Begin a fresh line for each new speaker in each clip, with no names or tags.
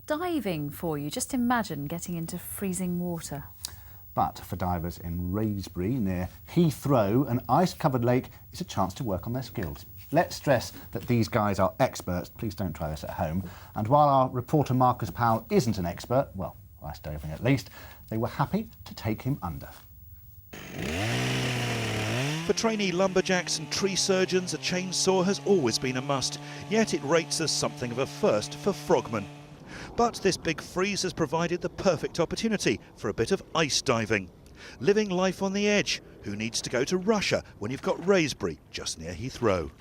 diving for you. Just imagine getting into freezing water.
But for divers in Wraysbury, near Heathrow, an ice-covered lake is a chance to work on their skills. Let's stress that these guys are experts. Please don't try this at home. And while our reporter Marcus Powell isn't an expert, well, ice diving at least, they were happy to take him under.
For trainee lumberjacks and tree surgeons, a chainsaw has always been a must, yet it rates as something of a first for frogmen. But this big freeze has provided the perfect opportunity for a bit of ice diving. Living life on the edge. Who needs to go to Russia when you've got Wraysbury just near Heathrow?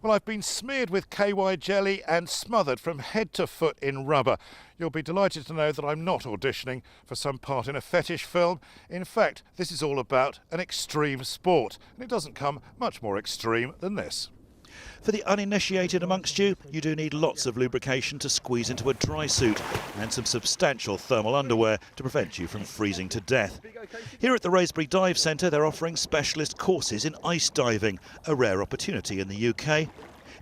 Well, I've been smeared with KY jelly and smothered from head to foot in rubber. You'll be delighted to know that I'm not auditioning for some part in a fetish film. In fact, this is all about an extreme sport, and it doesn't come much more extreme than this.
For the uninitiated amongst you, you do need lots of lubrication to squeeze into a dry suit and some substantial thermal underwear to prevent you from freezing to death. Here at the Wraysbury Dive Centre, they're offering specialist courses in ice diving, a rare opportunity in the UK.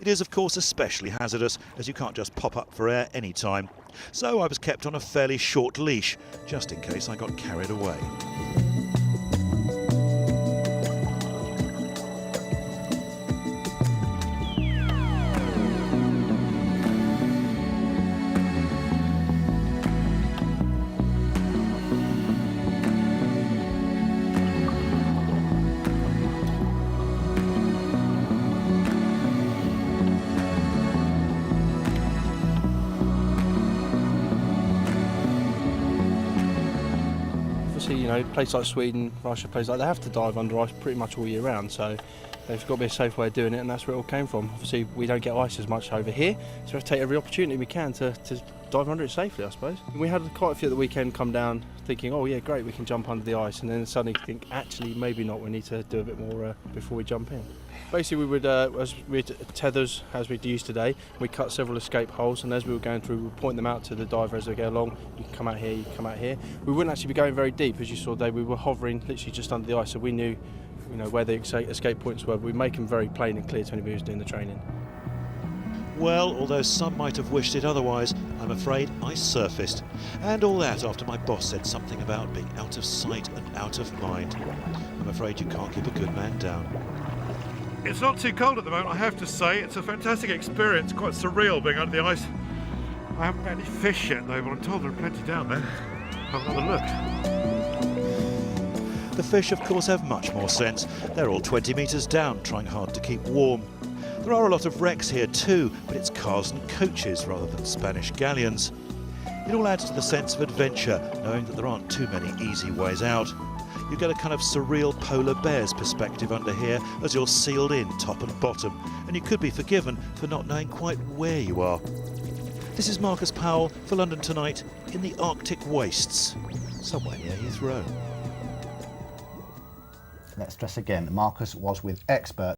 It is, of course, especially hazardous, as you can't just pop up for air any time. So I was kept on a fairly short leash, just in case I got carried away.
Obviously, you know, places like Sweden, Russia, places like they have to dive under ice pretty much all year round, so there's got to be a safe way of doing it, and that's where it all came from. Obviously, we don't get ice as much over here, so we have to take every opportunity we can to dive under it safely, I suppose. We had quite a few at the weekend come down thinking, oh yeah, great, we can jump under the ice, and then suddenly think, actually, maybe not, we need to do a bit more before we jump in. Basically, we would, as we had tethers, as we'd used today, we cut several escape holes, and as we were going through, we would point them out to the diver as they go along. You can come out here, you can come out here. We wouldn't actually be going very deep, as you saw today. We were hovering literally just under the ice, so we knew, you know, where the escape points were. We'd make them very plain and clear to anybody who's doing the training.
Well, although some might have wished it otherwise, I'm afraid I surfaced. And all that after my boss said something about being out of sight and out of mind. I'm afraid you can't keep a good man down.
It's not too cold at the moment, I have to say. It's a fantastic experience, quite surreal being under the ice. I haven't met any fish yet though, but I'm told there are plenty down there. Have another look.
The fish, of course, have much more sense. They're all 20 metres down, trying hard to keep warm. There are a lot of wrecks here too, but it's cars and coaches rather than Spanish galleons. It all adds to the sense of adventure, knowing that there aren't too many easy ways out. You get a kind of surreal polar bear's perspective under here as you're sealed in top and bottom, and you could be forgiven for not knowing quite where you are. This is Marcus Powell for London Tonight in the Arctic wastes, somewhere near Heathrow.
Let's stress again, Marcus was with expert